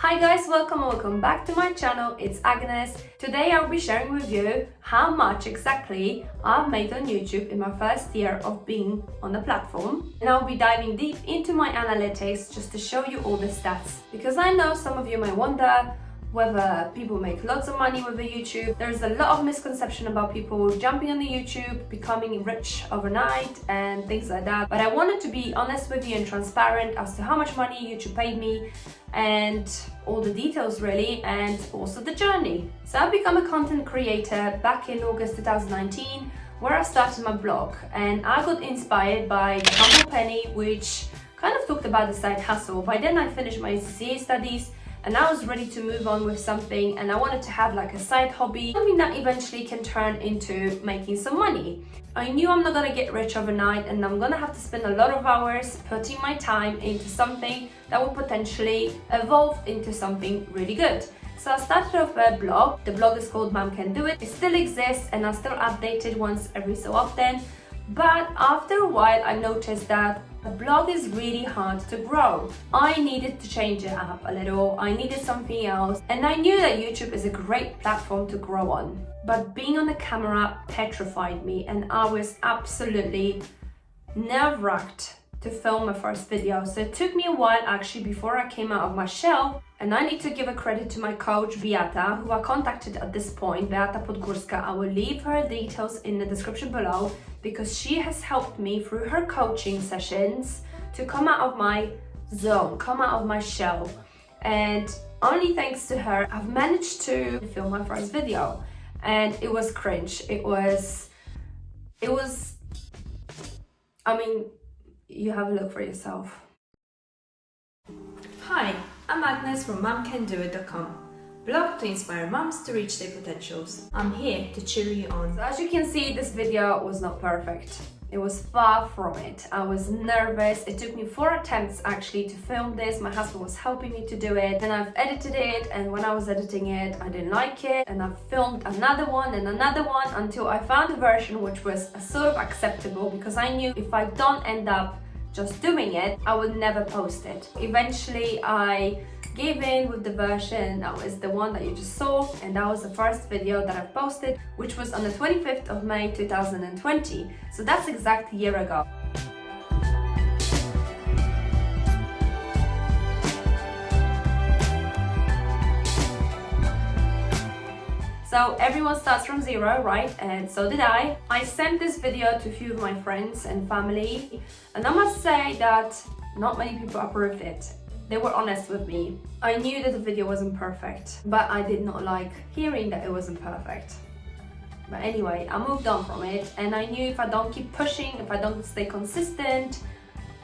Hi guys, welcome back to my channel. It's Agnes. Today I'll be sharing with you how much exactly I've made on YouTube in my first year of being on the platform. And I'll be diving deep into my analytics just to show you all the stats. Because I know some of you may wonder whether people make lots of money with the YouTube. There's a lot of misconception about people jumping on the YouTube, becoming rich overnight and things like that. But I wanted to be honest with you and transparent as to how much money YouTube paid me and all the details really, and also the journey. So I've become a content creator back in August 2019, where I started my blog, and I got inspired by TheHumblePenny, which kind of talked about the side hustle. By then I finished my CCA studies and I was ready to move on with something, and I wanted to have like a side hobby, something that eventually can turn into making some money. I knew I'm not gonna get rich overnight, and I'm gonna have to spend a lot of hours putting my time into something that will potentially evolve into something really good. So I started off a blog. The blog is called Mann Can Do It. It still exists and I still update it once every so often. But after a while I noticed that a blog is really hard to grow. I needed to change it up a little. I needed something else. And I knew that YouTube is a great platform to grow on. But being on the camera petrified me, and I was absolutely nerve-wracked to film my first video. So it took me a while actually before I came out of my shell. And I need to give a credit to my coach Beata, who I contacted at this point, Beata Podgorska. I will leave her details in the description below, because she has helped me through her coaching sessions to come out of my zone, come out of my shell. And only thanks to her, I've managed to film my first video. And it was cringe. It was, I mean, you have a look for yourself. Hi, I'm Agnes from momcandoit.com, blog to inspire moms to reach their potentials. I'm here to cheer you on. So as you can see, this video was not perfect. It was far from it. I was nervous. It took me 4 attempts actually to film this. My husband was helping me to do it, and I've edited it, and when I was editing it I didn't like it, and I filmed another one and another one until I found a version which was sort of acceptable, because I knew if I don't end up just doing it, I would never post it. Eventually I gave in with the version that was the one that you just saw, and that was the first video that I posted, which was on the 25th of May 2020. So that's exactly a year ago. So everyone starts from zero, right? And so did I. I sent this video to a few of my friends and family, and I must say that not many people approved it. They were honest with me. I knew that the video wasn't perfect, but I did not like hearing that it wasn't perfect. But anyway, I moved on from it, and I knew if I don't keep pushing, if I don't stay consistent,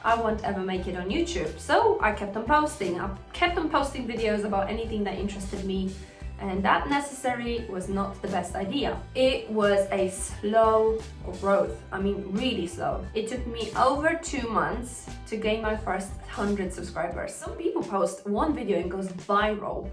I won't ever make it on YouTube. So I kept on posting. I kept on posting videos about anything that interested me, and that necessarily was not the best idea. It was a slow growth. I mean, really slow. It took me over 2 months to gain my first 100 subscribers. Some people post one video and goes viral.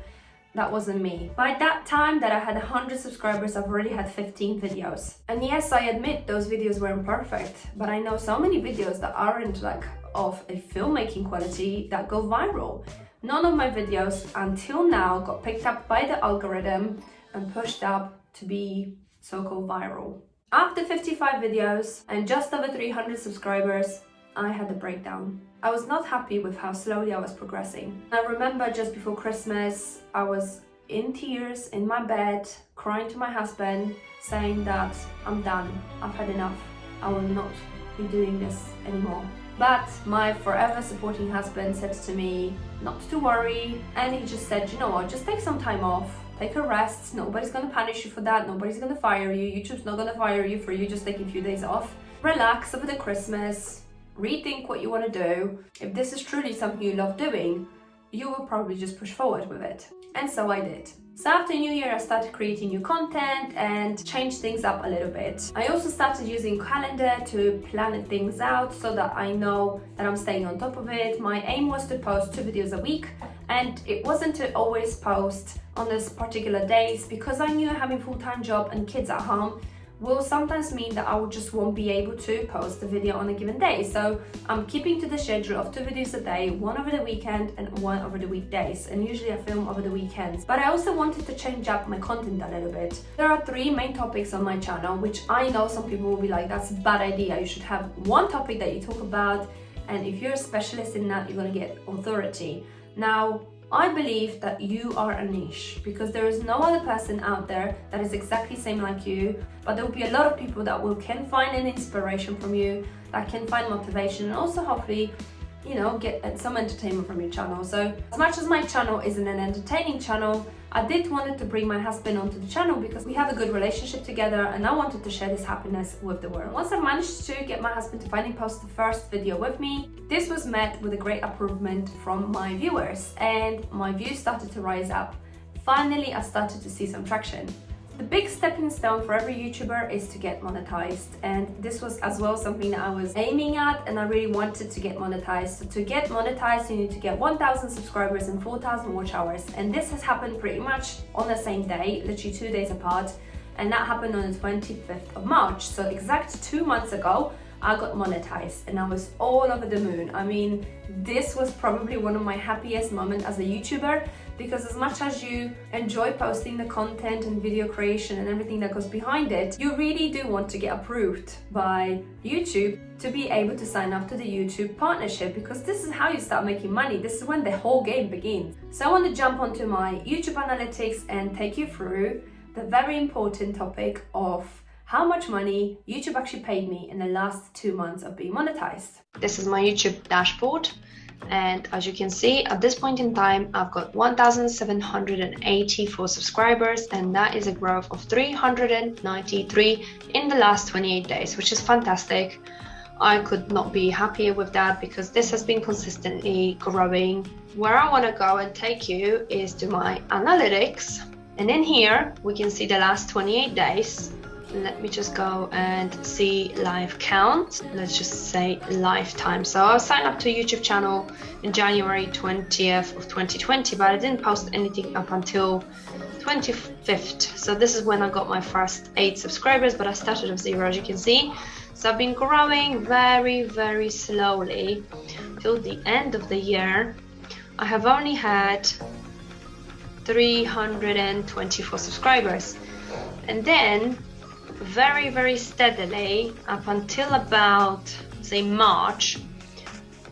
That wasn't me. By that time that I had 100 subscribers, I've already had 15 videos. And yes, I admit those videos weren't perfect, but I know so many videos that aren't like of a filmmaking quality that go viral. None of my videos until now got picked up by the algorithm and pushed up to be so-called viral. After 55 videos and just over 300 subscribers, I had a breakdown. I was not happy with how slowly I was progressing. I remember just before Christmas, I was in tears in my bed, crying to my husband, saying that I'm done, I've had enough, I will not be doing this anymore. But my forever supporting husband said to me not to worry, and he just said, you know what, just take some time off, take a rest, nobody's gonna punish you for that, nobody's gonna fire you, YouTube's not gonna fire you for you just taking a few days off. Relax over the Christmas, rethink what you want to do. If this is truly something you love doing, you will probably just push forward with it. And so I did. So after New Year, I started creating new content and changed things up a little bit. I also started using calendar to plan things out so that I know that I'm staying on top of it. My aim was to post 2 videos a week, and it wasn't to always post on this particular days, because I knew having a full-time job and kids at home will sometimes mean that I just won't be able to post a video on a given day. So I'm keeping to the schedule of 2 videos a day, one over the weekend and one over the weekdays, and usually I film over the weekends. But I also wanted to change up my content a little bit. There are 3 main topics on my channel, which I know some people will be like, that's a bad idea. You should have one topic that you talk about, and if you're a specialist in that, you're gonna get authority. Now, I believe that you are a niche, because there is no other person out there that is exactly the same like you, but there will be a lot of people that can find an inspiration from you, that can find motivation, and also hopefully, you know, get some entertainment from your channel. So as much as my channel isn't an entertaining channel, I did wanted to bring my husband onto the channel because we have a good relationship together, and I wanted to share this happiness with the world. Once I managed to get my husband to finally post the first video with me, this was met with a great approval from my viewers, and my views started to rise up. Finally, I started to see some traction. The big stepping stone for every YouTuber is to get monetized, and this was as well something that I was aiming at, and I really wanted to get monetized. So to get monetized, you need to get 1,000 subscribers and 4,000 watch hours, and this has happened pretty much on the same day, literally 2 days apart, and that happened on the 25th of March. So exact 2 months ago, I got monetized, and I was all over the moon. I mean, this was probably one of my happiest moments as a YouTuber, because as much as you enjoy posting the content and video creation and everything that goes behind it, you really do want to get approved by YouTube to be able to sign up to the YouTube partnership, because this is how you start making money. This is when the whole game begins. So I want to jump onto my YouTube analytics and take you through the very important topic of how much money YouTube actually paid me in the last 2 months of being monetized. This is my YouTube dashboard, and as you can see, at this point in time, I've got 1,784 subscribers, and that is a growth of 393 in the last 28 days, which is fantastic. I could not be happier with that, because this has been consistently growing. Where I want to go and take you is to my analytics, and in here we can see the last 28 days. Let me just go and see live count. Let's just say lifetime. So I signed up to a YouTube channel in January 20th of 2020, but I didn't post anything up until 25th. So this is when I got my first 8 subscribers, but I started with 0, as you can see. So I've been growing very, very slowly till the end of the year. I have only had 324 subscribers, and then very, very steadily up until about, say, March,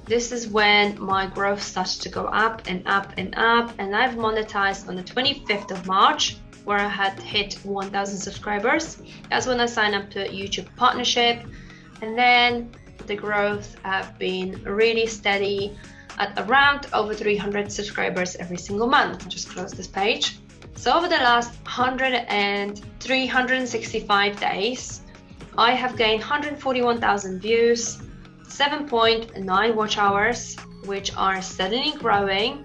this is when my growth started to go up and up and up, and I've monetized on the 25th of March, where I had hit 1,000 subscribers. That's when I signed up to a YouTube partnership, and then the growth have been really steady at around over 300 subscribers every single month. I'll just close this page. So over the last 365 days, I have gained 141,000 views, 7.9 watch hours, which are steadily growing.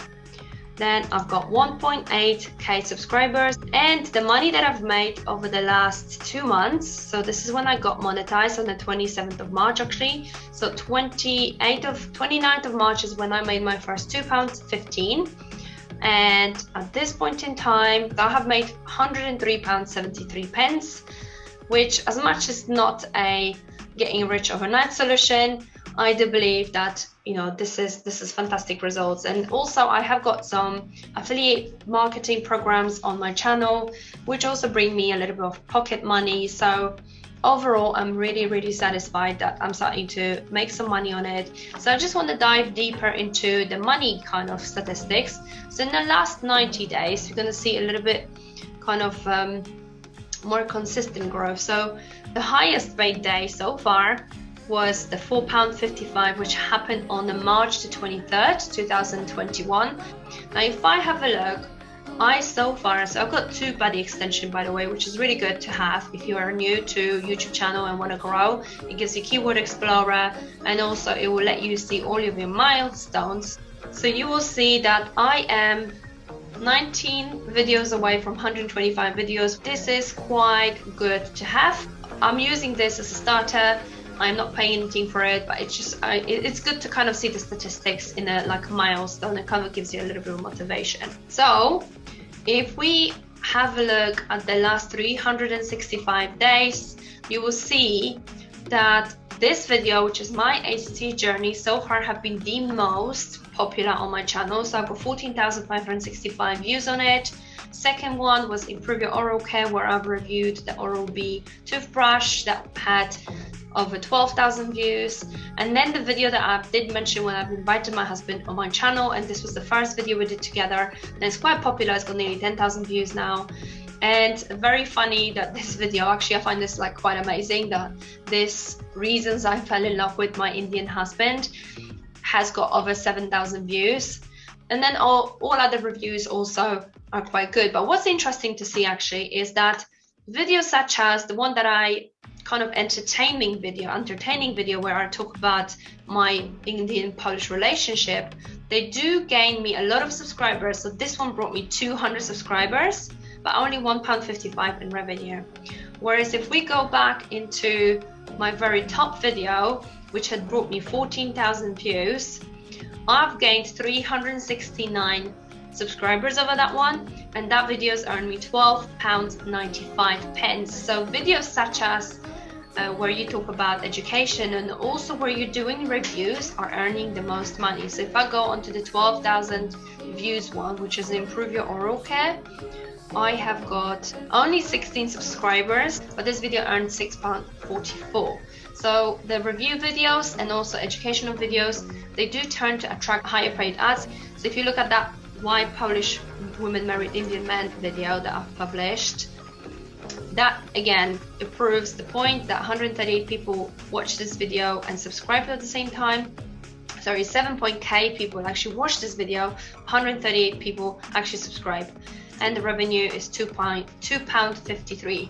Then I've got 1.8k subscribers, and the money that I've made over the last 2 months, so this is when I got monetized on the 27th of March actually, so 29th of March is when I made my first £2.15, and at this point in time I have made £103.73, which, as much as not a getting rich overnight solution, I do believe that, you know, this is fantastic results. And also I have got some affiliate marketing programs on my channel, which also bring me a little bit of pocket money. So overall, I'm really satisfied that I'm starting to make some money on it. So I just want to dive deeper into the money kind of statistics. So in the last 90 days, you're going to see a little bit kind of more consistent growth. So the highest paid day so far was the £4.55, which happened on the March the 23rd, 2021. Now, if I have a look, so I've got 2 buddy extension, by the way, which is really good to have if you are new to YouTube channel and want to grow. It gives you Keyword Explorer, and also it will let you see all of your milestones. So you will see that I am 19 videos away from 125 videos. This is quite good to have. I'm using this as a starter. I'm not paying anything for it, but it's just it's good to kind of see the statistics in a like milestone. It kind of gives you a little bit of motivation. So if we have a look at the last 365 days, you will see that this video, which is my ACC journey, so far have been the most popular on my channel. So I've got 14,565 views on it. Second one was Improve Your Oral Care, where I've reviewed the Oral-B toothbrush that had over 12,000 views. And then the video that I did mention when I've invited my husband on my channel, and this was the first video we did together, and it's quite popular. It's got nearly 10,000 views now. And very funny that this video, actually I find this like quite amazing, that this Reasons I Fell in Love with My Indian Husband has got over 7,000 views. And then all other reviews also are quite good. But what's interesting to see actually is that videos such as the one that I kind of entertaining video where I talk about my Indian-Polish relationship, they do gain me a lot of subscribers. So this one brought me 200 subscribers, but only £1.55 in revenue. Whereas if we go back into my very top video, which had brought me 14,000 views, I've gained 369 subscribers over that one, and that video's earned me £12.95. So videos such as where you talk about education and also where you're doing reviews are earning the most money. So if I go onto the 12,000 views one, which is Improve Your Oral Care, I have got only 16 subscribers, but this video earned £6.44. So the review videos and also educational videos, they do tend to attract higher paid ads. So if you look at that Why Polish Women Married Indian Men video that I've published, that again, it proves the point that 138 people watched this video and subscribed at the same time. Sorry, 7.k people actually watched this video, 138 people actually subscribed, and the revenue is £2.53.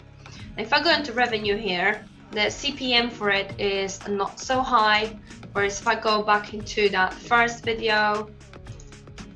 If I go into revenue here, the CPM for it is not so high, whereas if I go back into that first video,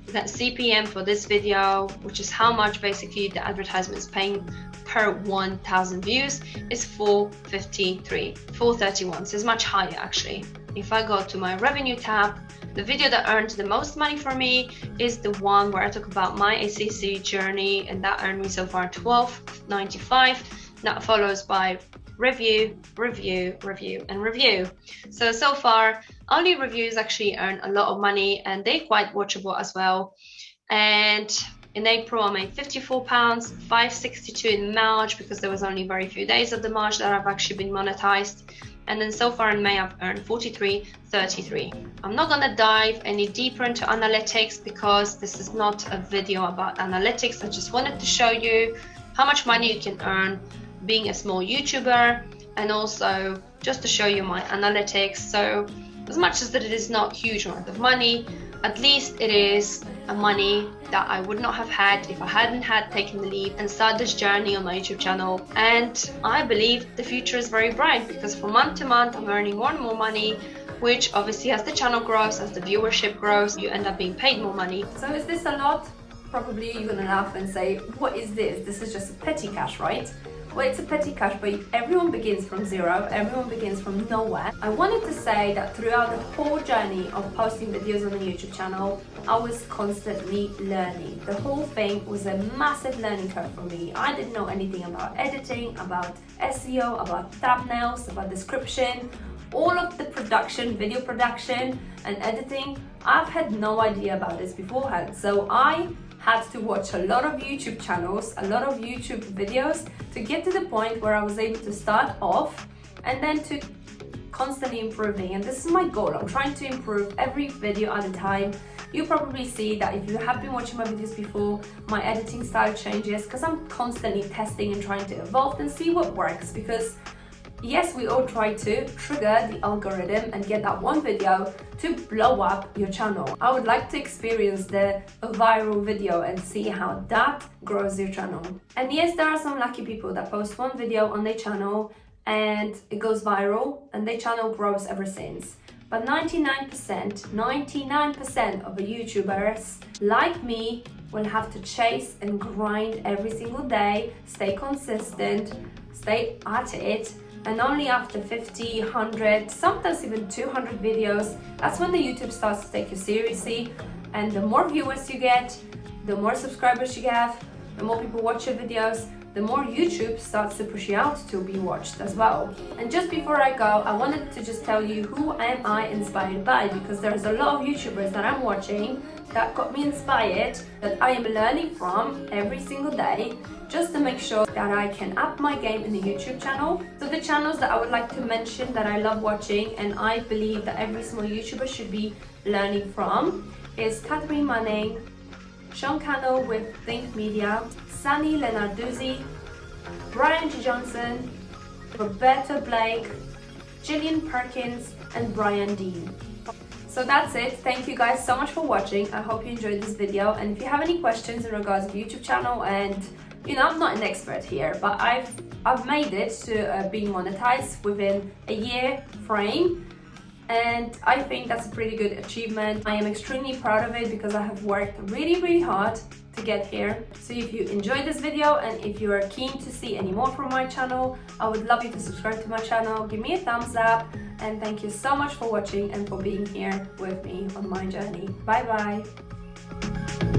that CPM for this video, which is how much basically the advertisement is paying per 1,000 views, is 431, so it's much higher actually. If I go to my revenue tab, the video that earned the most money for me is the one where I talk about my ACC journey, and that earned me so far £12.95. That follows by review, review, review, and review. So far, only reviews actually earn a lot of money, and they're quite watchable as well. And in April, I made £54, £5.62 in March, because there was only very few days of the March that I've actually been monetized. And then so far in May, I've earned £43.33. I'm not gonna dive any deeper into analytics because this is not a video about analytics. I just wanted to show you how much money you can earn being a small YouTuber, and also just to show you my analytics. So as much as that it is not huge amount of money, at least it is a money that I would not have had if I hadn't taken the leap and started this journey on my YouTube channel. And I believe the future is very bright, because from month to month I'm earning more and more money, which obviously as the channel grows, as the viewership grows, you end up being paid more money. So is this a lot? Probably you're gonna laugh and say, what is this? This is just a petty cash, right? Well, it's a petty cash, but everyone begins from zero, everyone begins from nowhere. I wanted to say that throughout the whole journey of posting videos on the YouTube channel, I was constantly learning. The whole thing was a massive learning curve for me. I didn't know anything about editing, about SEO, about thumbnails, about description, all of the production, video production and editing. I've had no idea about this beforehand. So I had to watch a lot of YouTube channels, a lot of YouTube videos to get to the point where I was able to start off and then to constantly improving. And this is my goal. I'm trying to improve every video at a time. You probably see that if you have been watching my videos before, my editing style changes because I'm constantly testing and trying to evolve and see what works, because yes, we all try to trigger the algorithm and get that one video to blow up your channel. I would like to experience the viral video and see how that grows your channel. And yes, there are some lucky people that post one video on their channel and it goes viral and their channel grows ever since. But 99% of the YouTubers like me will have to chase and grind every single day, stay consistent, stay at it. And only after 50, 100, sometimes even 200 videos, that's when the YouTube starts to take you seriously. And the more viewers you get, the more subscribers you have, the more people watch your videos, the more YouTube starts to push you out to be watched as well. And just before I go, I wanted to just tell you who am I inspired by, because there's a lot of YouTubers that I'm watching that got me inspired, that I am learning from every single day, just to make sure that I can up my game in the YouTube channel. So the channels that I would like to mention that I love watching and I believe that every single YouTuber should be learning from is Catherine Manning, Sean Cannell with Think Media, Sunny Lenarduzzi, Brian G. Johnson, Roberta Blake, Gillian Perkins, and Brian Dean. So that's it. Thank you guys so much for watching. I hope you enjoyed this video, and if you have any questions in regards to the YouTube channel, and I'm not an expert here, but I've made it to being monetized within a year frame, and I think that's a pretty good achievement. I am extremely proud of it because I have worked really hard to get here. So if you enjoyed this video and if you are keen to see any more from my channel, I would love you to subscribe to my channel, give me a thumbs up, and thank you so much for watching and for being here with me on my journey. Bye bye.